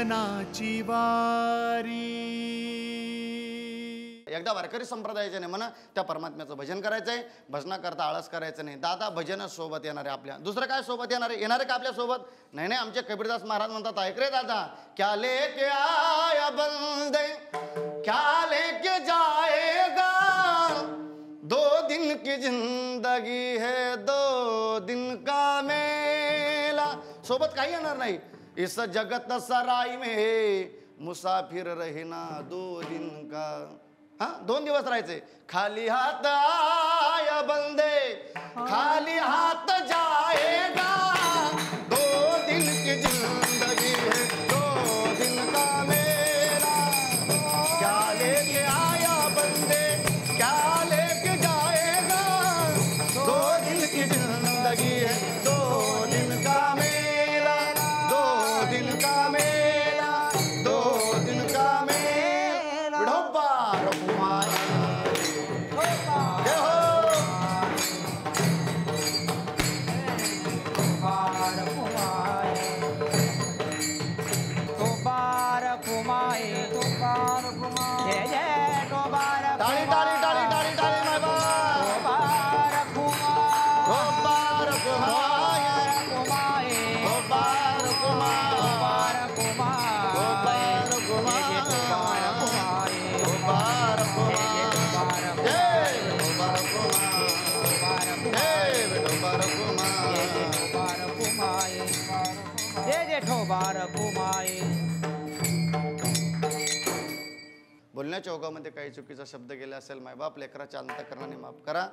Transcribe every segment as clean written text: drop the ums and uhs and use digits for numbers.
भजनाची वारी. एकदा वारकरी संप्रदायाच्या नेमानं त्या परमात्म्याचं भजन करायचंय. भजनाकरता आळस करायचं नाही. दादा भजनच सोबत येणार आहे आपल्या. दुसरं काय सोबत येणार आहे का आपल्या सोबत? नाही नाही, आमचे कबीरदास महाराज म्हणतात, ऐक रे दादा, क्या लेके आया बंदे क्या लेके जाएगा, 2 दिन की जिंदगी है 2 दिन का मेला. सोबत काही येणार नाही. इस जगत सराय में मुसाफिर रहना 2 दिन का. 2 दिवस राहायचे. खाली हात आया बंदे खाली हात जाएगा, 2 दिन की जिंदगी है 2 दिन का मेला. क्या लेके आया बंदे क्या लेके जाएगा, 2 दिन की जिंदगी है 2 दिन का मेला. 2 दिन का मेला 2 दिन का मेला. विठोबा रघुमाई जय हो. टाळी टाळी टाळी टाळी टाळी माय बा. बोलण्याच्या ओघामध्ये काही चुकीचा शब्द गेला असेल मायबाप लेकराच्या अंतःकरणाने माफ करा.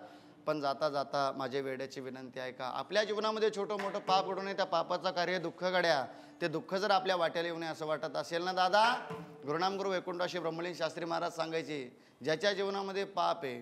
पण जाता जाता माझे वेड्याची विनंती आहे का, आपल्या जीवनामध्ये छोटं मोठं पाप घडू नये. त्या पापाचं कार्य दुःख गड्या. ते दुःख जर आपल्या वाट्याला येऊ नये असं वाटत असेल ना दादा, गुरुनाम गुरु वैकुंठाशी ब्रह्मलीन शास्त्री महाराज सांगायचे, ज्याच्या जीवनामध्ये पाप आहे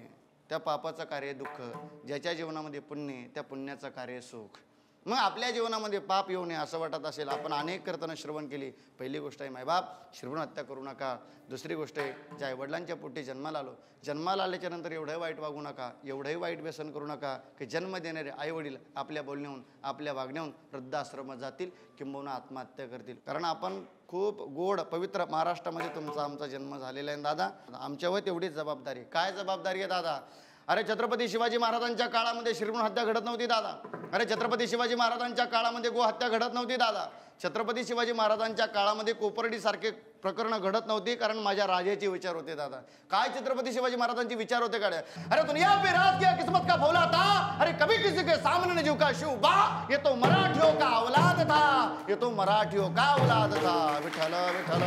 त्या पापाचं कार्य दुःख, ज्याच्या जीवनामध्ये पुण्य आहे त्या पुण्याचं कार्य सुख. मग आपल्या जीवनामध्ये पाप येऊ नये असं वाटत असेल, आपण अनेक कीर्तनं श्रवण केली. पहिली गोष्ट आहे मायबाप श्रवण हत्या करू नका. दुसरी गोष्ट आहे, ज्या आईवडिलांच्या पोटी जन्माला आलो, जन्माला आल्याच्या नंतर एवढंही वाईट वागू नका, एवढंही वाईट व्यसन करू नका की जन्म देणारे आईवडील आपल्या बोलण्याहून आपल्या वागण्याहून वृद्धाश्रमात जातील किंबहुना आत्महत्या करतील. कारण आपण खूप गोड पवित्र महाराष्ट्रामध्ये तुमचा आमचा जन्म झालेला आहे दादा. आमच्यावर तेवढीच जबाबदारी. काय जबाबदारी आहे दादा? अरे छत्रपती शिवाजी महाराजांच्या काळामध्ये श्रीमूल हत्या घडत नव्हती दादा. अरे छत्रपती शिवाजी महाराजांच्या काळामध्ये गो हत्या घडत नव्हती दादा. छत्रपती शिवाजी महाराजांच्या काळामध्ये कोपर्डीसारखे प्रकरणं घडत नव्हती, कारण माझ्या राजाचे विचार होते दादा. काय छत्रपती शिवाजी महाराजांचे विचार होते काढे? अरे दुनिया पे राज किया किस्मत का फौला था, अरे कभी किसी के सामने नहीं झुका शिवबा, ये तो मराठियों का औलाद था, ये तो मराठियों का औलाद था. विठ्ठल विठ्ठल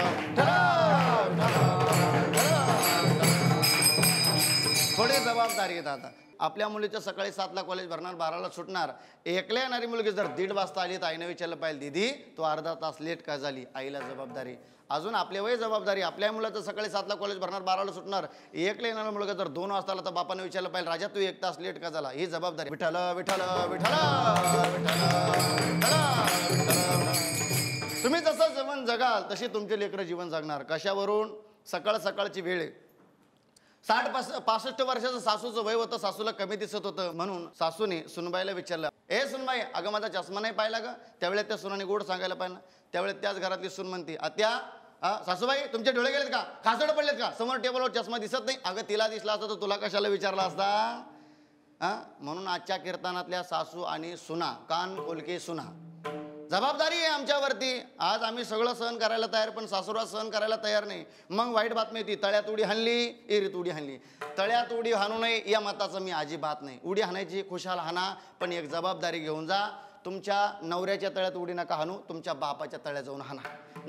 थोडी जबाबदारी आहे दादा. आपल्या मुलीचं सकाळी 7ला कॉलेज भरणार, 12ला सुटणार. एकला येणारी मुलगी जर 1:30 वाजता आली तर आईने विचारलं पाहिजे, दीदी तू अर्धा तास लेट का झाली? आईला जबाबदारी. अजून आपल्या वय जबाबदारी. आपल्या मुलाचं सकाळी 7ला कॉलेज भरणार, 12ला सुटणार. एकला येणारा मुलगा जर 2 वाजता आला तर बापाने विचारलं पाहिजे, राजा तू 1 तास लेट का झाला? ही जबाबदारी. विठ्ठल विठ्ठल विठ्ठल तुम्ही जसं जीवन जगाल तशी तुमचे लेकरं जीवन जगणार. कशावरून? सकाळ सकाळची वेळ. 60-65 वर्षाचं सासूचं वय होतं. सासूला कमी दिसत होतं म्हणून सासूने सुनबाईला विचारलं, ए सुनबाई अगं माझा चष्मा नाही पाहिला का? त्यावेळेस त्या सुनाने गोड सांगायला पाहिजे. त्यावेळेस त्याच घरातली सून म्हणते, आत्या सासूबाई तुमचे डोळे गेलेत का? खासड पडलेत का? समोर टेबलवर चष्मा दिसत नाही. अगं तिला दिसला असता तर तुला कशाला विचारला असता? म्हणून आजच्या कीर्तनातल्या सासू आणि सुना, कान कोलके सुना, जबाबदारी आहे आमच्यावरती. आज आम्ही सगळं सहन करायला तयार, पण सासूरा सहन करायला तयार नाही. मग वाईट बातमी येते, तळ्यात उडी हाणली, एरीत उडी हाणली. तळ्यात उडी हाणू नये या मताचं मी अजिबात नाही. उडी हाणायची खुशाल हाणा, पण एक जबाबदारी घेऊन जा. तुमच्या नवऱ्याच्या तळ्यात उडी नका हाणू, तुमच्या बापाच्या तळ्यात जाऊन हाणा.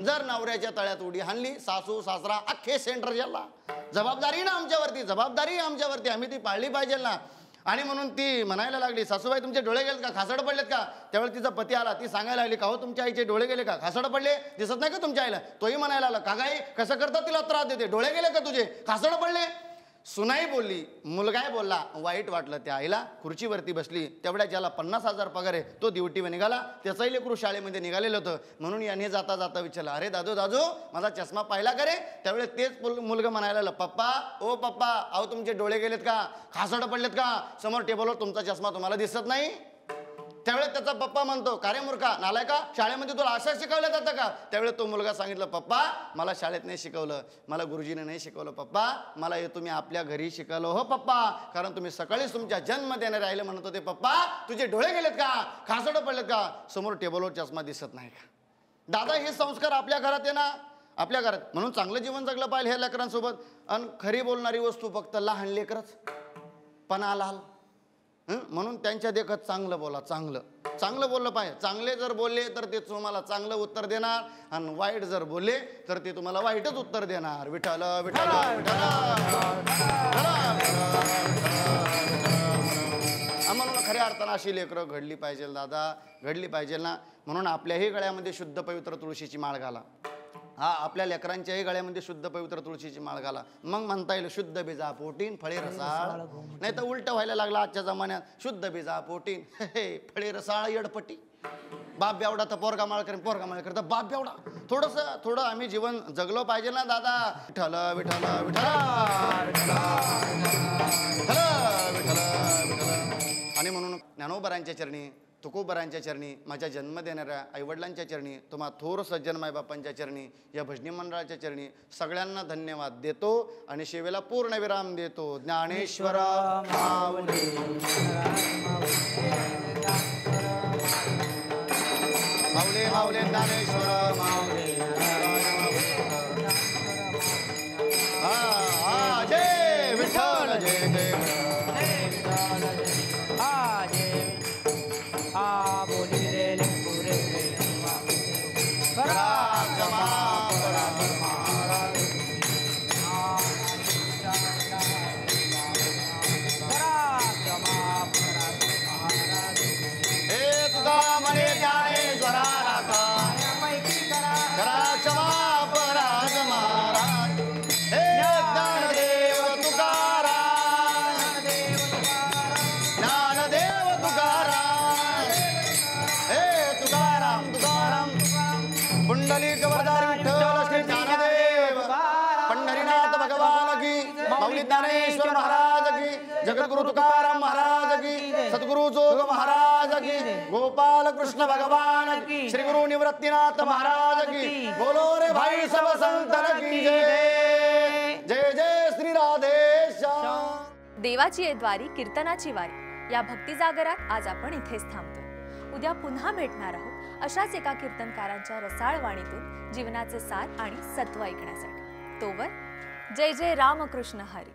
जर नवऱ्याच्या तळ्यात उडी हाणली, सासू सासरा अख्खे सेंटर जेलला. जबाबदारी ना आमच्यावरती, जबाबदारी आमच्यावरती, आम्ही ती पाळली पाहिजे ना. आणि म्हणून ती म्हणायला लागली, सासूबाई तुमचे डोळे गेलेत का? खासड पडलेत का? त्यावेळेस तिचा पती आला. ती सांगायला लागली, का हो तुमच्या आईचे डोळे गेले का? खासड पडले दिसत नाही का तुमच्या आईला? तोही म्हणायला आला, का गाई कसं करतात तिला त्रास देते? डोळे गेले का तुझे? खासड पडले. सुनाई बोलली, मुलगाही बोलला. वाईट वाटलं त्या आईला. खुर्चीवरती बसली. तेवढ्या ज्याला 50,000 पगार आहे तो ड्युटीवर निघाला. त्याचाही लेकरू शाळेमध्ये निघालेलं होतं. म्हणून याने जाता जाता विचारलं, अरे दादू दादू माझा चष्मा पाहिला का रे? त्यावेळेस तेच मुलगा म्हणायला लागला, पप्पा ओ पप्पा अहो तुमचे डोळे गेलेत का? खासड पडलेत का? समोर टेबलवर तुमचा चष्मा तुम्हाला दिसत नाही? त्यावेळेस त्याचा पप्पा म्हणतो, का रे मूर्खा, नालायका, शाळेमध्ये तुला असं शिकवलं जातं का? त्यावेळेस तो मुलगा सांगितलं, पप्पा मला शाळेत नाही शिकवलं, मला गुरुजीने नाही शिकवलं पप्पा, मला हे तुम्ही आपल्या घरी शिकवलं हो पप्पा, कारण तुम्ही सकाळीच तुमच्या जन्म देणे राहिले म्हणत होते पप्पा, तुझे डोळे गेलेत का, खासडं पडलेत का, समोर टेबलवर चष्मा दिसत नाही का? दादा हे संस्कार आपल्या घरात आहे ना, आपल्या घरात, म्हणून चांगलं जीवन जगलं पाहिजे ह्या लेकरांसोबत. आणि खरी बोलणारी वस्तू फक्त लहान लेकरच, पणा लाल, म्हणून त्यांच्या देखत चांगलं बोला, चांगलं बोललं पाहिजे. चांगले जर बोलले तर ते तुम्हाला चांगलं उत्तर देणार, आणि वाईट जर बोलले तर ते तुम्हाला वाईटच उत्तर देणार. विठ्ठल विठ्ठल म्हणून खऱ्या अर्थानं अशी लेकरं घडली पाहिजे दादा, घडली पाहिजे ना. म्हणून आपल्याही गळ्यामध्ये शुद्ध पवित्र तुळशीची माळ घाला. हा, आपल्या लेकरांच्याही गळ्यामध्ये शुद्ध पवित्र तुळशीची माळ घाला. मग म्हणता येईल शुद्ध बीजा पोटीन फळे रसाळ. नाही तर उलट व्हायला लागला आजच्या जमान्यात, शुद्ध बीजा पोटीन फळे रसाळ येडपट्टी. बाप बेवडा तर पोरगा माळ करेन, पोरगा माळ करता बाप बेवडा. थोडं आम्ही जीवन जगलो पाहिजे ना दादा. विठ्ठल विठ्ठल विठ्ठल विठ्ठल विठ्ठल. आणि म्हणून ज्ञानोबरांच्या चरणी, तुकोबरांच्या चरणी, माझ्या जन्म देणाऱ्या आईवडिलांच्या चरणी, तुम्हा थोर सज्जन मायबापांच्या चरणी, या भजनी मंडळाच्या चरणी सगळ्यांना धन्यवाद देतो आणि सेवेला पूर्ण विराम देतो. ज्ञानेश्वर माऊली. माऊली माऊली ज्ञानेश्वर माऊली. हा जय विठ्ठल जय जय. ज्ञानेश्वर महाराज की, जगद्गुरु तुकाराम महाराज की, सद्गुरु जोग महाराज की, गोपाल कृष्ण भगवान की, श्री गुरु निवृत्तीनाथ महाराज की. बोलो रे भाई सब संतन की जय. जय जय श्री राधेश्याम. देवाची ये द्वारी कीर्तनाची वारी या भक्ती जागरात आज आपण इथेच थांबतो. उद्या पुन्हा भेटणार आहोत अशाच एका कीर्तनकारांच्या रसाळ वाणीतून जीवनाचे सार आणि सत्व ऐकण्यासाठी. तोवर जय जय रामकृष्ण हरी.